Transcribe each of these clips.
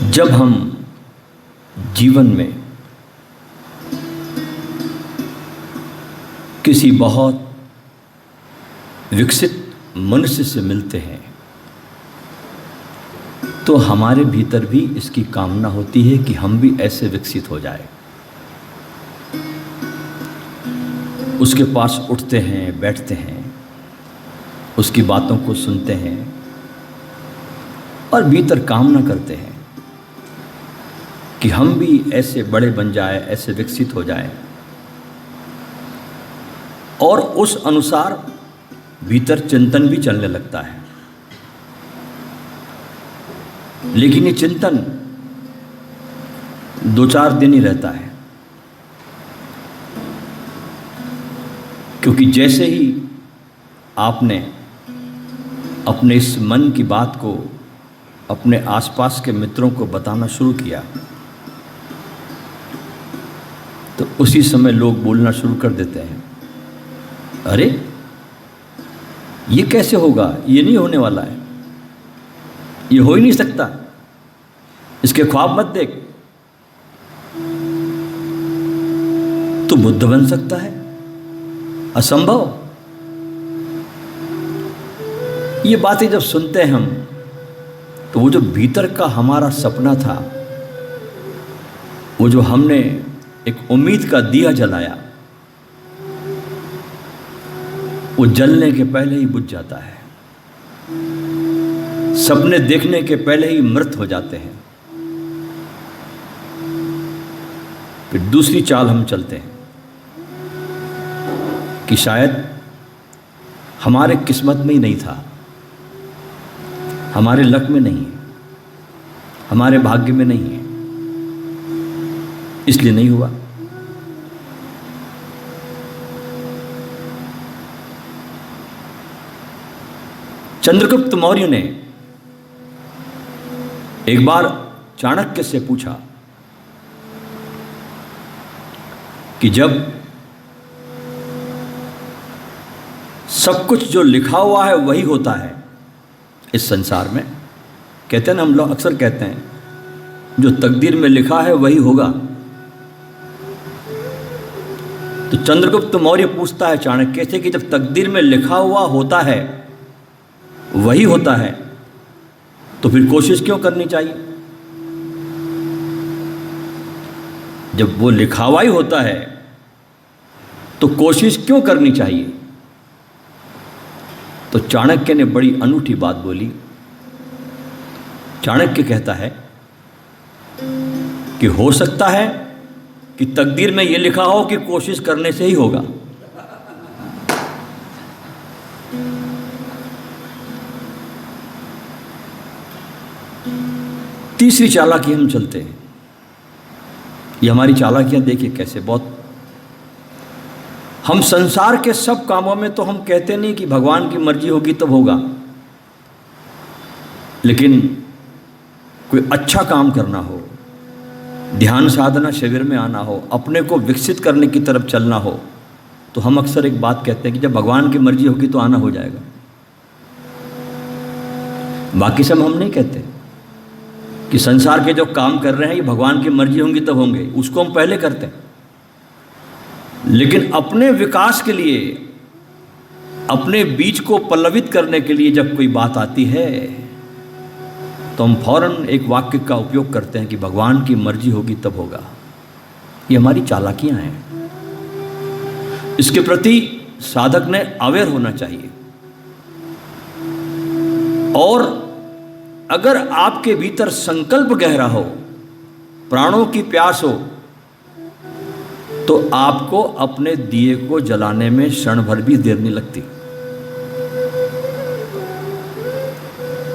जब हम जीवन में किसी बहुत विकसित मनुष्य से मिलते हैं तो हमारे भीतर भी इसकी कामना होती है कि हम भी ऐसे विकसित हो जाए। उसके पास उठते हैं, बैठते हैं, उसकी बातों को सुनते हैं और भीतर कामना करते हैं कि हम भी ऐसे बड़े बन जाए, ऐसे विकसित हो जाए और उस अनुसार भीतर चिंतन भी चलने लगता है। लेकिन ये चिंतन 2-4 दिन ही रहता है, क्योंकि जैसे ही आपने अपने इस मन की बात को अपने आसपास के मित्रों को बताना शुरू किया तो उसी समय लोग बोलना शुरू कर देते हैं, अरे ये कैसे होगा, ये नहीं होने वाला है, ये हो ही नहीं सकता, इसके ख्वाब मत देख, तो बुद्ध बन सकता है, असंभव। ये बातें जब सुनते हैं हम तो वो जो भीतर का हमारा सपना था, वो जो हमने एक उम्मीद का दिया जलाया, वो जलने के पहले ही बुझ जाता है। सपने देखने के पहले ही मृत हो जाते हैं। फिर दूसरी चाल हम चलते हैं कि शायद हमारे किस्मत में ही नहीं था, हमारे लक में नहीं है, हमारे भाग्य में नहीं है, इसलिए नहीं हुआ। चंद्रगुप्त मौर्य ने एक बार चाणक्य से पूछा कि जब सब कुछ जो लिखा हुआ है वही होता है इस संसार में, कहते हैं ना, हम लोग अक्सर कहते हैं जो तकदीर में लिखा है वही होगा। तो चंद्रगुप्त मौर्य पूछता है चाणक्य से कि जब तकदीर में लिखा हुआ होता है वही होता है तो फिर कोशिश क्यों करनी चाहिए? जब वो लिखा हुआ ही होता है तो कोशिश क्यों करनी चाहिए? तो चाणक्य ने बड़ी अनूठी बात बोली। चाणक्य कहता है कि हो सकता है कि तकदीर में यह लिखा हो कि कोशिश करने से ही होगा। तीसरी चालाकी हम चलते हैं। ये हमारी चालाकियां देखिए कैसे, बहुत हम संसार के सब कामों में तो हम कहते नहीं कि भगवान की मर्जी होगी तब होगा, लेकिन कोई अच्छा काम करना हो, ध्यान साधना शिविर में आना हो, अपने को विकसित करने की तरफ चलना हो, तो हम अक्सर एक बात कहते हैं कि जब भगवान की मर्जी होगी तो आना हो जाएगा। बाकी सब हम नहीं कहते कि संसार के जो काम कर रहे हैं ये भगवान की मर्जी होंगी तब होंगे, उसको हम पहले करते हैं। लेकिन अपने विकास के लिए, अपने बीज को पल्लवित करने के लिए जब कोई बात आती है तो हम फौरन एक वाक्य का उपयोग करते हैं कि भगवान की मर्जी होगी तब होगा। ये हमारी चालाकियां हैं। इसके प्रति साधक ने अवेयर होना चाहिए। और अगर आपके भीतर संकल्प गहरा हो, प्राणों की प्यास हो, तो आपको अपने दिए को जलाने में क्षण भर भी देर नहीं लगती,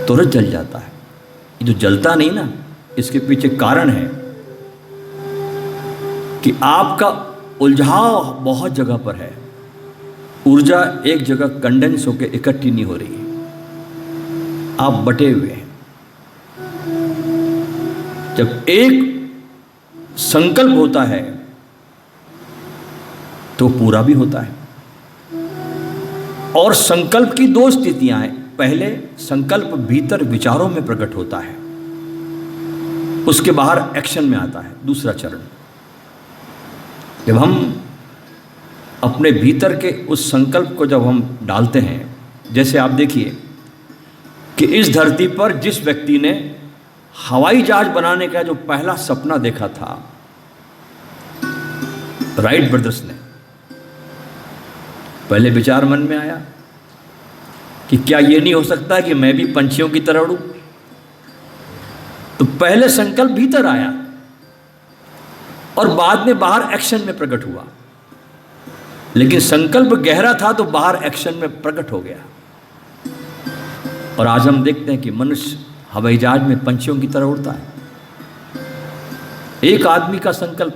तुरंत जल जाता है। ये जो जलता नहीं ना, इसके पीछे कारण है कि आपका उलझाव बहुत जगह पर है, ऊर्जा एक जगह कंडेंस होकर इकट्ठी नहीं हो रही है, आप बटे हुए हैं। जब एक संकल्प होता है तो पूरा भी होता है। और संकल्प की 2 स्थितियां हैं। पहले संकल्प भीतर विचारों में प्रकट होता है, उसके बाहर एक्शन में आता है दूसरा चरण। जब हम अपने भीतर के उस संकल्प को जब हम डालते हैं, जैसे आप देखिए कि इस धरती पर जिस व्यक्ति ने हवाई जहाज बनाने का जो पहला सपना देखा था, राइट ब्रदर्स ने, पहले विचार मन में आया कि क्या ये नहीं हो सकता कि मैं भी पंछियों की तरह उड़ूं। तो पहले संकल्प भीतर आया और बाद में बाहर एक्शन में प्रकट हुआ, लेकिन संकल्प गहरा था तो बाहर एक्शन में प्रकट हो गया। और आज हम देखते हैं कि मनुष्य हवाई जहाज में पंछियों की तरह उड़ता है। एक आदमी का संकल्प,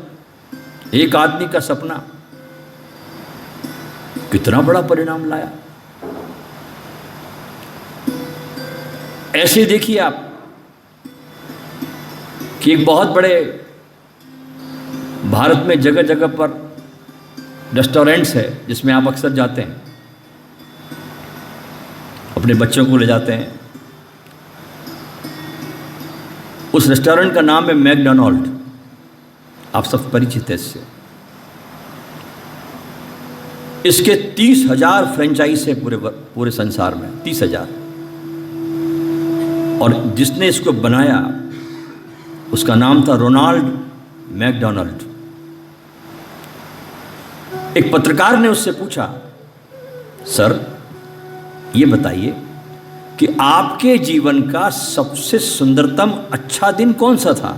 एक आदमी का सपना कितना बड़ा परिणाम लाया। ऐसे देखिए आप कि एक बहुत बड़े भारत में जगह जगह पर रेस्टोरेंट्स है जिसमें आप अक्सर जाते हैं, अपने बच्चों को ले जाते हैं। उस रेस्टोरेंट का नाम है मैकडॉनल्ड, आप सब परिचित हैं इससे। इसके 30,000 फ्रेंचाइज है पूरे संसार में, 30,000। और जिसने इसको बनाया उसका नाम था रोनाल्ड मैकडॉनल्ड। एक पत्रकार ने उससे पूछा, सर ये बताइए कि आपके जीवन का सबसे सुंदरतम अच्छा दिन कौन सा था?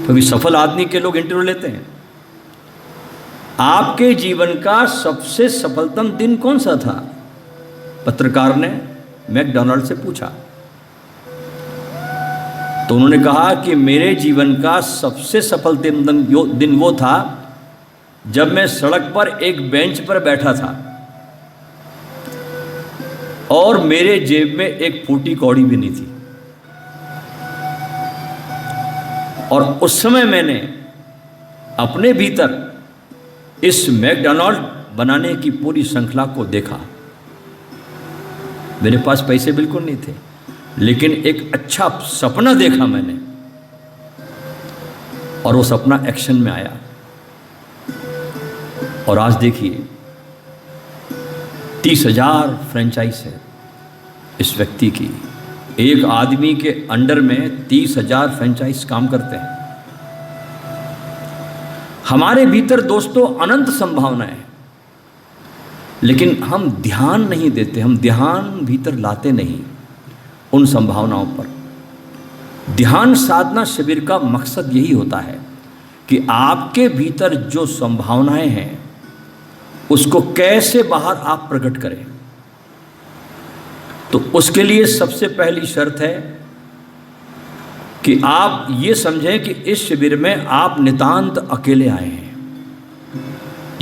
क्योंकि सफल आदमी के लोग इंटरव्यू लेते हैं। आपके जीवन का सबसे सफलतम दिन कौन सा था? पत्रकार ने मैकडॉनल्ड से पूछा। तो उन्होंने कहा कि मेरे जीवन का सबसे सफलतम दिन वो था जब मैं सड़क पर एक बेंच पर बैठा था और मेरे जेब में एक फूटी कौड़ी भी नहीं थी, और उस समय मैंने अपने भीतर इस मैकडॉनल्ड बनाने की पूरी श्रृंखला को देखा। मेरे पास पैसे बिल्कुल नहीं थे, लेकिन एक अच्छा सपना देखा मैंने, और वो सपना एक्शन में आया। और आज देखिए 30,000 फ्रेंचाइज है इस व्यक्ति की। एक आदमी के अंडर में 30,000 फ्रेंचाइज काम करते हैं। हमारे भीतर दोस्तों अनंत संभावनाएं हैं, लेकिन हम ध्यान नहीं देते, हम ध्यान भीतर लाते नहीं उन संभावनाओं पर। ध्यान साधना शिविर का मकसद यही होता है कि आपके भीतर जो संभावनाएं हैं उसको कैसे बाहर आप प्रकट करें। तो उसके लिए सबसे पहली शर्त है कि आप ये समझें कि इस शिविर में आप नितांत अकेले आए हैं।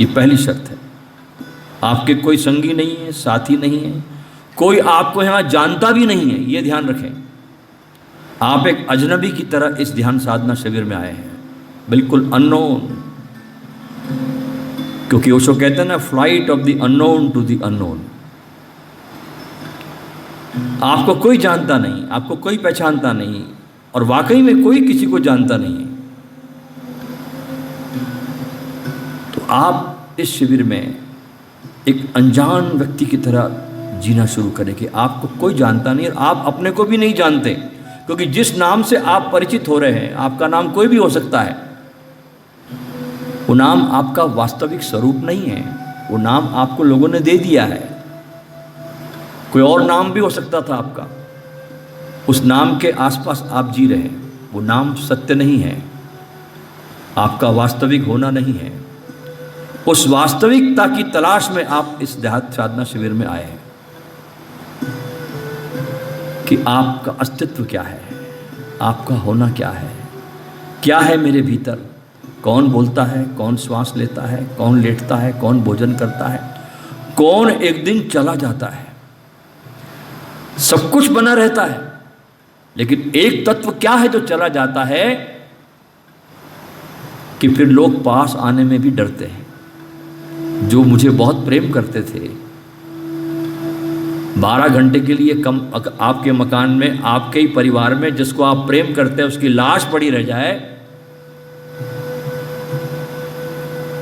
ये पहली शर्त है। आपके कोई संगी नहीं है, साथी नहीं है, कोई आपको यहाँ जानता भी नहीं है, ये ध्यान रखें। आप एक अजनबी की तरह इस ध्यान साधना शिविर में आए हैं, बिल्कुल अननोन। क्योंकि ओशो कहते हैं ना, flight of the unknown to the unknown. आपको कोई जानता नहीं, आपको कोई पहचानता नहीं, और वाकई में कोई किसी को जानता नहीं। तो आप इस शिविर में एक अनजान व्यक्ति की तरह जीना शुरू करें कि आपको कोई जानता नहीं और आप अपने को भी नहीं जानते। क्योंकि जिस नाम से आप परिचित हो रहे हैं, आपका नाम कोई भी हो सकता है, वो नाम आपका वास्तविक स्वरूप नहीं है। वो नाम आपको लोगों ने दे दिया है। कोई और नाम भी हो सकता था आपका। उस नाम के आसपास आप जी रहे हैं, वो नाम सत्य नहीं है, आपका वास्तविक होना नहीं है। उस वास्तविकता की तलाश में आप इस ध्यान साधना शिविर में आए हैं कि आपका अस्तित्व क्या है, आपका होना क्या है मेरे भीतर। कौन बोलता है, कौन श्वास लेता है, कौन लेटता है, कौन भोजन करता है, कौन एक दिन चला जाता है। सब कुछ बना रहता है, लेकिन एक तत्व क्या है जो चला जाता है कि फिर लोग पास आने में भी डरते हैं। जो मुझे बहुत प्रेम करते थे, 12 घंटे के लिए कम आपके मकान में, आपके ही परिवार में जिसको आप प्रेम करते हैं उसकी लाश पड़ी रह जाए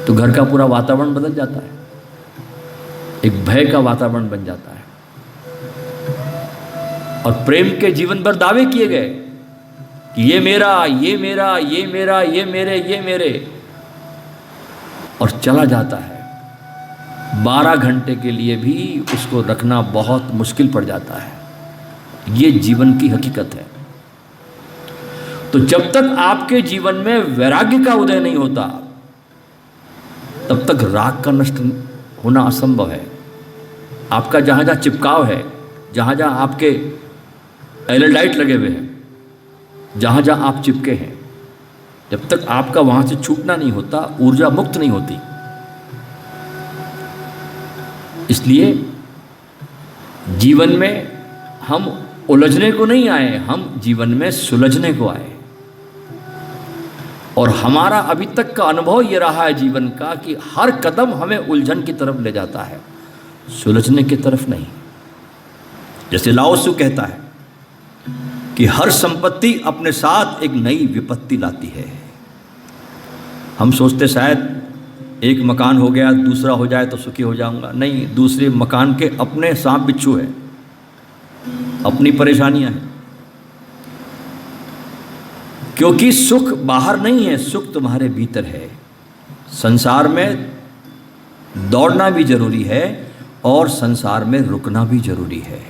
तो घर का पूरा वातावरण बदल जाता है, एक भय का वातावरण बन जाता है। और प्रेम के जीवन भर दावे किए गए कि ये मेरा, ये मेरा, ये मेरा, ये मेरे, ये मेरे, और चला जाता है। 12 घंटे के लिए भी उसको रखना बहुत मुश्किल पड़ जाता है। ये जीवन की हकीकत है। तो जब तक आपके जीवन में वैराग्य का उदय नहीं होता तब तक राग का नष्ट होना असंभव है। आपका जहाँ जहाँ चिपकाव है, जहाँ जहाँ आपके एल्डेहाइड लगे हुए हैं, जहाँ जहाँ आप चिपके हैं, जब तक आपका वहाँ से छूटना नहीं होता, ऊर्जा मुक्त नहीं होती। इसलिए जीवन में हम उलझने को नहीं आए, हम जीवन में सुलझने को आए। और हमारा अभी तक का अनुभव ये रहा है जीवन का कि हर कदम हमें उलझन की तरफ ले जाता है, सुलझने की तरफ नहीं। जैसे लाओ त्सु कहता है कि हर संपत्ति अपने साथ एक नई विपत्ति लाती है। हम सोचते शायद एक मकान हो गया, दूसरा हो जाए तो सुखी हो जाऊंगा। नहीं, दूसरे मकान के अपने सांप बिच्छू है, अपनी परेशानियां हैं। क्योंकि सुख बाहर नहीं है, सुख तुम्हारे भीतर है। संसार में दौड़ना भी जरूरी है और संसार में रुकना भी जरूरी है।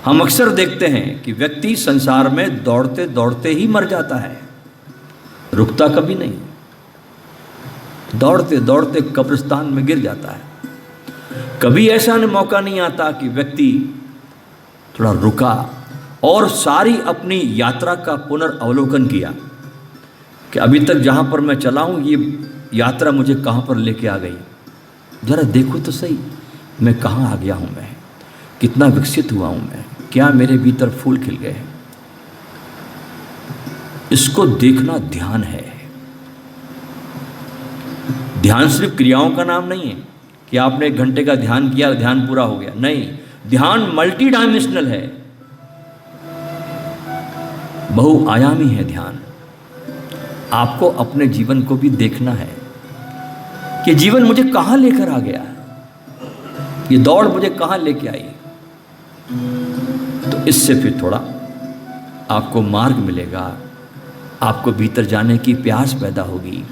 हम अक्सर देखते हैं कि व्यक्ति संसार में दौड़ते दौड़ते ही मर जाता है, रुकता कभी नहीं, दौड़ते दौड़ते कब्रिस्तान में गिर जाता है। कभी ऐसा मौका नहीं आता कि व्यक्ति थोड़ा रुका और सारी अपनी यात्रा का पुनर्अवलोकन किया कि अभी तक जहाँ पर मैं चला हूँ ये यात्रा मुझे कहाँ पर लेके आ गई। जरा देखो तो सही, मैं कहाँ आ गया हूँ, मैं कितना विकसित हुआ हूँ, मैं क्या मेरे भीतर फूल खिल गए हैं। इसको देखना ध्यान है। ध्यान सिर्फ क्रियाओं का नाम नहीं है कि आपने 1 घंटे का ध्यान किया, ध्यान पूरा हो गया। नहीं, ध्यान मल्टी डायमेंशनल है, बहुआयामी है ध्यान। आपको अपने जीवन को भी देखना है कि जीवन मुझे कहाँ लेकर आ गया, ये दौड़ मुझे कहाँ लेके आई। तो इससे फिर थोड़ा आपको मार्ग मिलेगा, आपको भीतर जाने की प्यास पैदा होगी।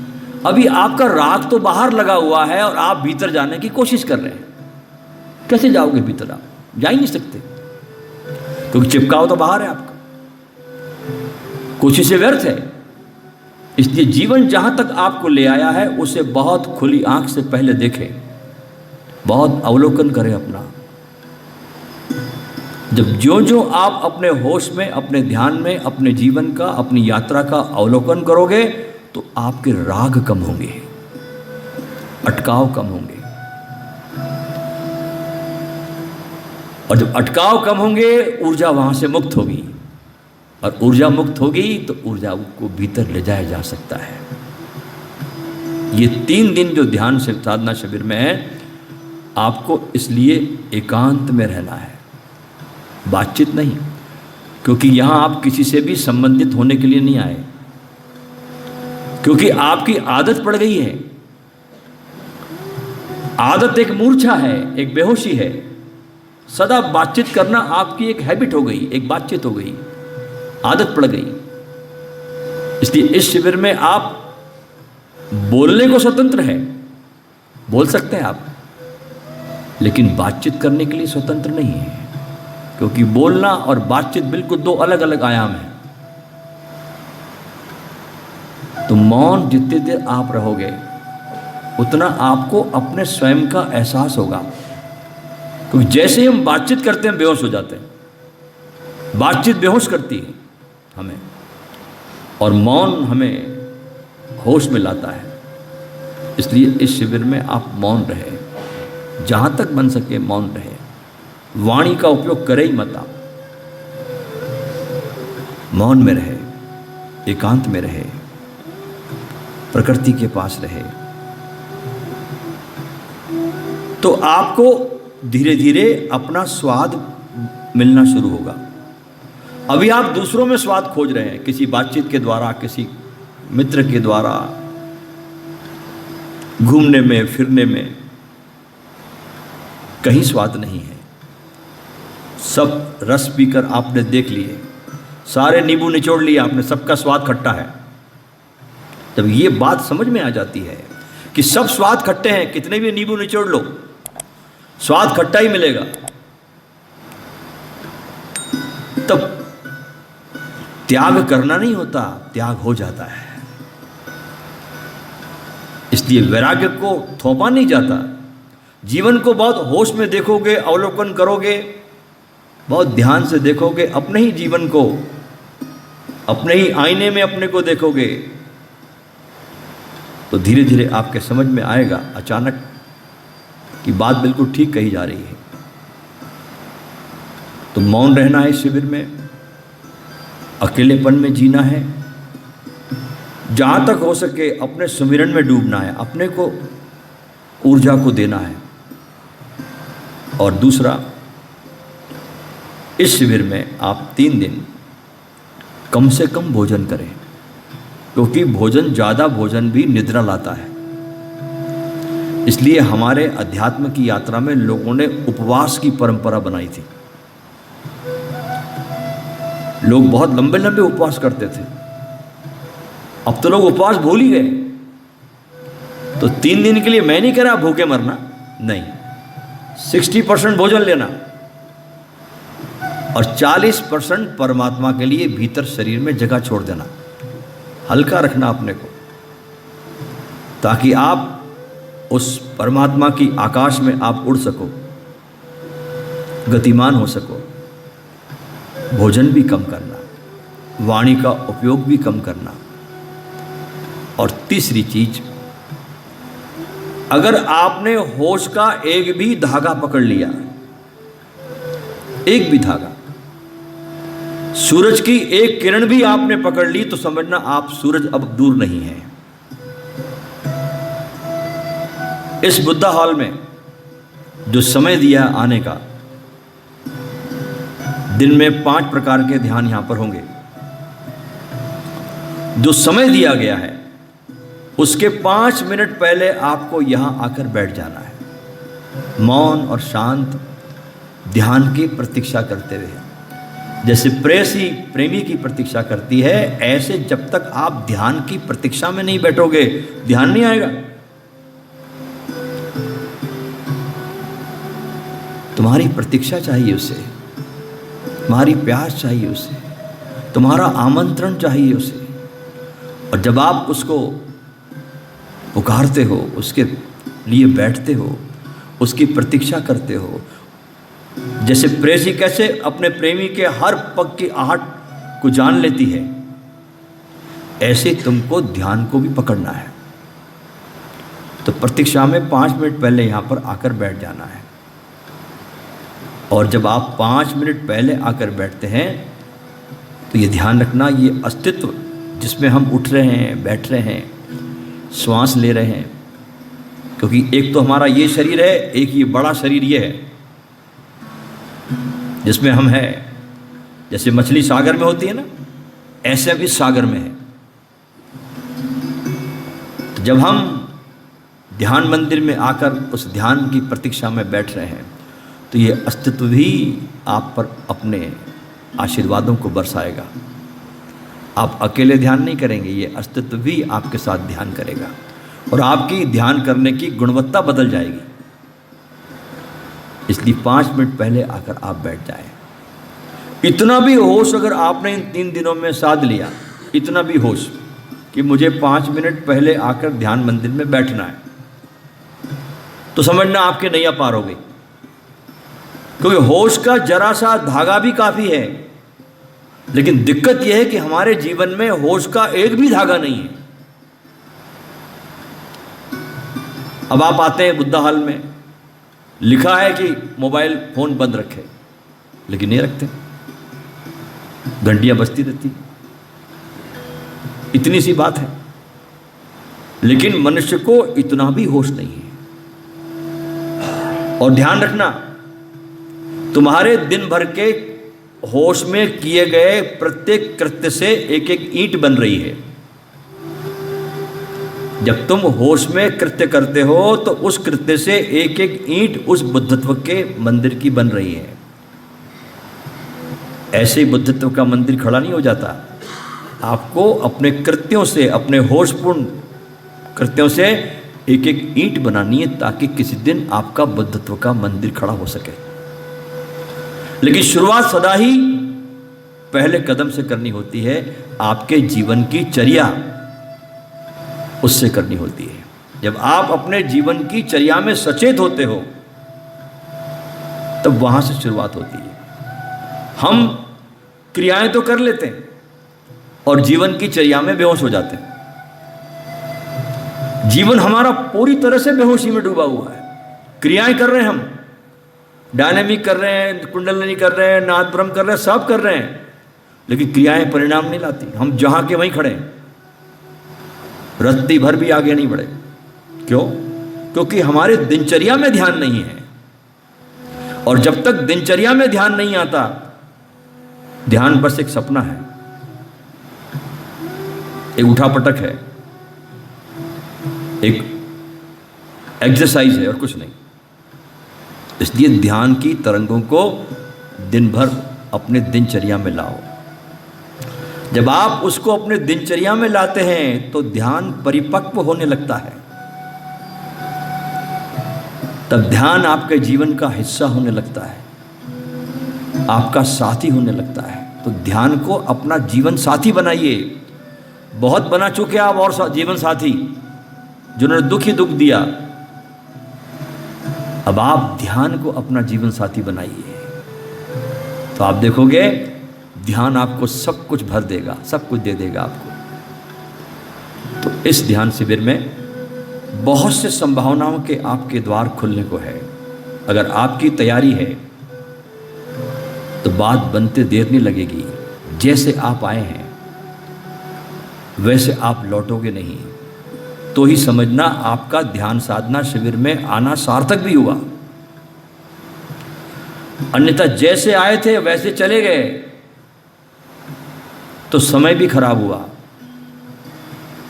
अभी आपका राग तो बाहर लगा हुआ है और आप भीतर जाने की कोशिश कर रहे हैं। कैसे जाओगे भीतर? आप जा ही नहीं सकते क्योंकि चिपकाव तो बाहर है आपका, कोशिश से व्यर्थ है। इसलिए जीवन जहां तक आपको ले आया है उसे बहुत खुली आंख से पहले देखें, बहुत अवलोकन करें अपना। जब जो जो आप अपने होश में, अपने ध्यान में, अपने जीवन का, अपनी यात्रा का अवलोकन करोगे तो आपके राग कम होंगे, अटकाव कम होंगे। और जब अटकाव कम होंगे ऊर्जा वहां से मुक्त होगी, और ऊर्जा मुक्त होगी तो ऊर्जा को भीतर ले जाया जा सकता है। ये 3 दिन जो ध्यान से साधना शिविर में है, आपको इसलिए एकांत में रहना है, बातचीत नहीं। क्योंकि यहां आप किसी से भी संबंधित होने के लिए नहीं आए, क्योंकि आपकी आदत पड़ गई है। आदत एक मूर्छा है, एक बेहोशी है। सदा बातचीत करना आपकी एक हैबिट हो गई, एक बातचीत हो गई, आदत पड़ गई। इसलिए इस शिविर में आप बोलने को स्वतंत्र है, बोल सकते हैं आप, लेकिन बातचीत करने के लिए स्वतंत्र नहीं है। क्योंकि बोलना और बातचीत बिल्कुल 2 अलग अलग आयाम हैं। तो मौन जितनी देर आप रहोगे उतना आपको अपने स्वयं का एहसास होगा। क्योंकि जैसे ही हम बातचीत करते हैं बेहोश हो जाते हैं। बातचीत बेहोश करती है हमें, और मौन हमें होश में लाता है। इसलिए इस शिविर में आप मौन रहे, जहाँ तक बन सके मौन रहे। वाणी का उपयोग करे ही मत आप, मौन में रहे, एकांत में रहे, प्रकृति के पास रहे। तो आपको धीरे धीरे अपना स्वाद मिलना शुरू होगा। अभी आप दूसरों में स्वाद खोज रहे हैं, किसी बातचीत के द्वारा, किसी मित्र के द्वारा, घूमने में फिरने में, कहीं स्वाद नहीं है। सब रस पीकर आपने देख लिए, सारे नींबू निचोड़ लिए आपने, सबका स्वाद खट्टा है। जब ये बात समझ में आ जाती है कि सब स्वाद खट्टे हैं, कितने भी नींबू निचोड़ लो स्वाद खट्टा ही मिलेगा, तब त्याग करना नहीं होता, त्याग हो जाता है। इसलिए वैराग्य को थोपा नहीं जाता। जीवन को बहुत होश में देखोगे, अवलोकन करोगे, बहुत ध्यान से देखोगे, अपने ही जीवन को, अपने ही आईने में अपने को देखोगे, तो धीरे धीरे आपके समझ में आएगा अचानक कि बात बिल्कुल ठीक कही जा रही है। तो मौन रहना है शिविर में, अकेलेपन में जीना है, जहाँ तक हो सके अपने सुमिरन में डूबना है, अपने को ऊर्जा को देना है। और दूसरा, इस शिविर में आप 3 दिन कम से कम भोजन करें, क्योंकि भोजन, ज़्यादा भोजन भी निद्रा लाता है। इसलिए हमारे अध्यात्म की यात्रा में लोगों ने उपवास की परंपरा बनाई थी। लोग बहुत लंबे लंबे उपवास करते थे, अब तो लोग उपवास भूल ही गए। तो 3 दिन के लिए मैं नहीं कह रहा भूखे मरना, नहीं, 60% भोजन लेना और 40% परमात्मा के लिए भीतर शरीर में जगह छोड़ देना, हल्का रखना अपने को, ताकि आप उस परमात्मा की आकाश में आप उड़ सको, गतिमान हो सको। भोजन भी कम करना, वाणी का उपयोग भी कम करना। और तीसरी चीज, अगर आपने होश का एक भी धागा पकड़ लिया, एक भी धागा, सूरज की एक किरण भी आपने पकड़ ली, तो समझना आप सूरज अब दूर नहीं है। इस बुद्धा हॉल में जो समय दिया आने का, दिन में 5 प्रकार के ध्यान यहां पर होंगे। जो समय दिया गया है उसके 5 मिनट पहले आपको यहां आकर बैठ जाना है, मौन और शांत ध्यान की प्रतीक्षा करते हुए। जैसे प्रेयसी प्रेमी की प्रतीक्षा करती है, ऐसे जब तक आप ध्यान की प्रतीक्षा में नहीं बैठोगे, ध्यान नहीं आएगा। तुम्हारी प्रतीक्षा चाहिए उसे, तुम्हारी प्यास चाहिए उसे, तुम्हारा आमंत्रण चाहिए उसे। और जब आप उसको पुकारते हो, उसके लिए बैठते हो, उसकी प्रतीक्षा करते हो, जैसे प्रेयसी कैसे अपने प्रेमी के हर पग की आहट को जान लेती है, ऐसे तुमको ध्यान को भी पकड़ना है। तो प्रतीक्षा में 5 मिनट पहले यहां पर आकर बैठ जाना है। और जब आप 5 मिनट पहले आकर बैठते हैं तो ये ध्यान रखना, ये अस्तित्व जिसमें हम उठ रहे हैं, बैठ रहे हैं, श्वास ले रहे हैं, क्योंकि एक तो हमारा ये शरीर है, एक ये बड़ा शरीर ये है जिसमें हम हैं। जैसे मछली सागर में होती है ना, ऐसे भी सागर में है। तो जब हम ध्यान मंदिर में आकर उस ध्यान की प्रतीक्षा में बैठ रहे हैं, तो ये अस्तित्व भी आप पर अपने आशीर्वादों को बरसाएगा। आप अकेले ध्यान नहीं करेंगे, ये अस्तित्व भी आपके साथ ध्यान करेगा और आपकी ध्यान करने की गुणवत्ता बदल जाएगी। इसलिए 5 मिनट पहले आकर आप बैठ जाएं। इतना भी होश अगर आपने इन 3 दिनों में साध लिया, इतना भी होश कि मुझे 5 मिनट पहले आकर ध्यान मंदिर में बैठना है, तो समझना आपके नैया पार हो गई। क्योंकि होश का जरा सा धागा भी काफी है, लेकिन दिक्कत यह है कि हमारे जीवन में होश का एक भी धागा नहीं है। अब आप आते हैं बुद्धा हॉल में, लिखा है कि मोबाइल फोन बंद रखे, लेकिन नहीं रखते, घंटियां बजती रहती, इतनी सी बात है। लेकिन मनुष्य को इतना भी होश नहीं है। और ध्यान रखना, तुम्हारे दिन भर के होश में किए गए प्रत्येक कृत्य से एक एक ईंट बन रही है। जब तुम होश में कृत्य करते हो तो उस कृत्य से एक एक ईंट उस बुद्धत्व के मंदिर की बन रही है। ऐसे ही बुद्धत्व का मंदिर खड़ा नहीं हो जाता। आपको अपने कृत्यों से, अपने होशपूर्ण कृत्यों से एक एक ईंट बनानी है ताकि किसी दिन आपका बुद्धत्व का मंदिर खड़ा हो सके। लेकिन शुरुआत सदा ही पहले कदम से करनी होती है। आपके जीवन की चर्या उससे करनी होती है। जब आप अपने जीवन की चर्या में सचेत होते हो तब वहां से शुरुआत होती है। हम क्रियाएं तो कर लेते हैं और जीवन की चर्या में बेहोश हो जाते हैं। जीवन हमारा पूरी तरह से बेहोशी में डूबा हुआ है। क्रियाएं कर रहे हैं, हम डायनेमिक कर रहे हैं, कुंडलनी कर रहे हैं, नाद ब्रह्म कर रहे हैं, सब कर रहे हैं, लेकिन क्रियाएं परिणाम नहीं लाती। हम जहां के वहीं खड़े हैं, रत्ती भर भी आगे नहीं बढ़े। क्यों? क्योंकि हमारे दिनचर्या में ध्यान नहीं है। और जब तक दिनचर्या में ध्यान नहीं आता, ध्यान बस एक सपना है, एक उठापटक है, एक एक्सरसाइज है और कुछ नहीं। इसलिए ध्यान की तरंगों को दिन भर अपने दिनचर्या में लाओ। जब आप उसको अपने दिनचर्या में लाते हैं तो ध्यान परिपक्व होने लगता है। तब ध्यान आपके जीवन का हिस्सा होने लगता है, आपका साथी होने लगता है। तो ध्यान को अपना जीवन साथी बनाइए। बहुत बना चुके आप और जीवन साथी जिन्होंने दुख ही दुख दिया। अब आप ध्यान को अपना जीवन साथी बनाइए तो आप देखोगे ध्यान आपको सब कुछ भर देगा, सब कुछ दे देगा आपको। तो इस ध्यान शिविर में बहुत से संभावनाओं के आपके द्वार खुलने को है। अगर आपकी तैयारी है तो बात बनते देर नहीं लगेगी। जैसे आप आए हैं वैसे आप लौटोगे नहीं, तो ही समझना आपका ध्यान साधना शिविर में आना सार्थक भी हुआ। अन्यथा जैसे आए थे वैसे चले गए तो समय भी खराब हुआ,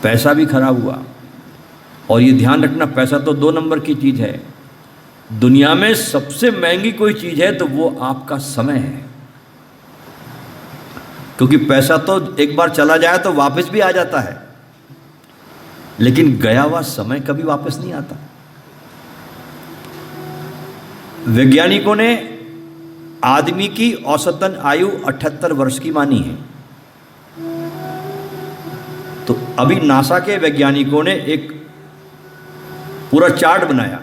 पैसा भी खराब हुआ। और ये ध्यान रखना, पैसा तो 2 नंबर की चीज़ है। दुनिया में सबसे महंगी कोई चीज़ है तो वो आपका समय है। क्योंकि पैसा तो एक बार चला जाए तो वापस भी आ जाता है, लेकिन गया हुआ समय कभी वापस नहीं आता। वैज्ञानिकों ने आदमी की औसतन आयु 78 वर्ष की मानी है। तो अभी नासा के वैज्ञानिकों ने एक पूरा चार्ट बनाया,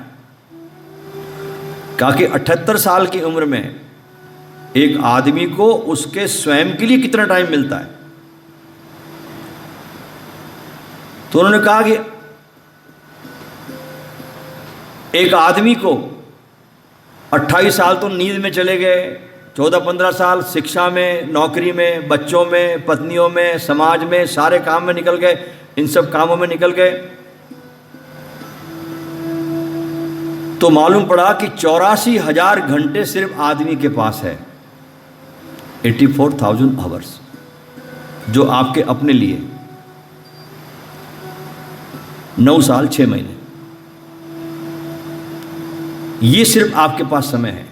कहा कि 78 साल की उम्र में एक आदमी को उसके स्वयं के लिए कितना टाइम मिलता है। तो उन्होंने कहा कि एक आदमी को 28 साल तो नींद में चले गए, 14-15 साल शिक्षा में, नौकरी में, बच्चों में, पत्नियों में, समाज में, सारे काम में निकल गए, इन सब कामों में निकल गए। तो मालूम पड़ा कि 84,000 घंटे सिर्फ आदमी के पास है, 84,000 आवर्स, जो आपके अपने लिए 9 साल 6 महीने, ये सिर्फ आपके पास समय है।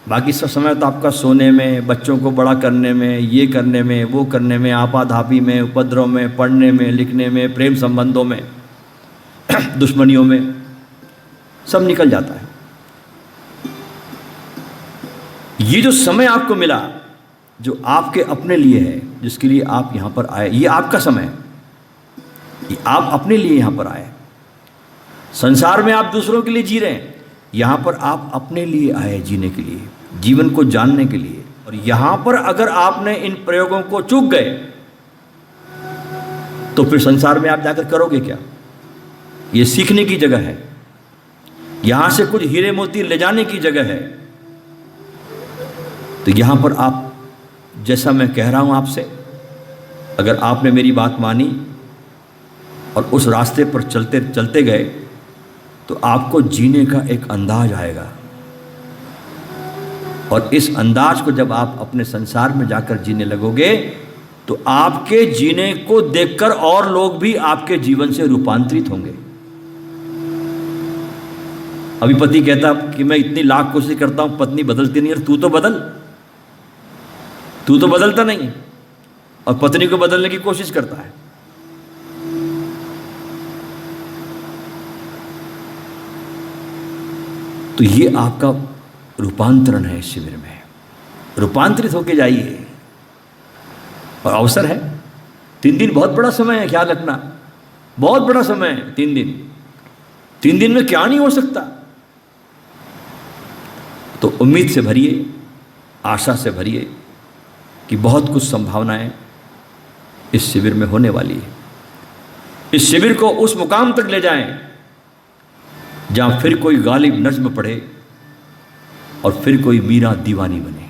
बाकी सब समय तो आपका सोने में, बच्चों को बड़ा करने में, ये करने में, वो करने में, आपाधापी में, उपद्रव में, पढ़ने में, लिखने में, प्रेम संबंधों में, दुश्मनियों में, सब निकल जाता है। ये जो समय आपको मिला, जो आपके अपने लिए है, जिसके लिए आप यहाँ पर आए, ये आपका समय है। ये आप अपने लिए यहाँ पर आए। संसार में आप दूसरों के लिए जी रहे हैं, यहाँ पर आप अपने लिए आए जीने के लिए, जीवन को जानने के लिए। और यहाँ पर अगर आपने इन प्रयोगों को चूक गए तो फिर संसार में आप जाकर करोगे क्या? ये सीखने की जगह है, यहाँ से कुछ हीरे मोती ले जाने की जगह है। तो यहाँ पर आप, जैसा मैं कह रहा हूँ आपसे, अगर आपने मेरी बात मानी और उस रास्ते पर चलते चलते गए तो आपको जीने का एक अंदाज आएगा और इस अंदाज को जब आप अपने संसार में जाकर जीने लगोगे तो आपके जीने को देखकर और लोग भी आपके जीवन से रूपांतरित होंगे। अभी पति कहता कि मैं इतनी लाख कोशिश करता हूं, पत्नी बदलती नहीं, और तू तो बदल, तू तो बदलता नहीं, और पत्नी को बदलने की कोशिश करता है। तो ये आपका रूपांतरण है। इस शिविर में रूपांतरित होके जाइए, और अवसर है। 3 दिन बहुत बड़ा समय है, ख्याल रखना, बहुत बड़ा समय है 3 दिन। 3 दिन में क्या नहीं हो सकता। तो उम्मीद से भरिए, आशा से भरिए कि बहुत कुछ संभावनाएं इस शिविर में होने वाली है। इस शिविर को उस मुकाम तक ले जाएं जहां फिर कोई गालिब नज्म पढ़े और फिर कोई मीरा दीवानी बने।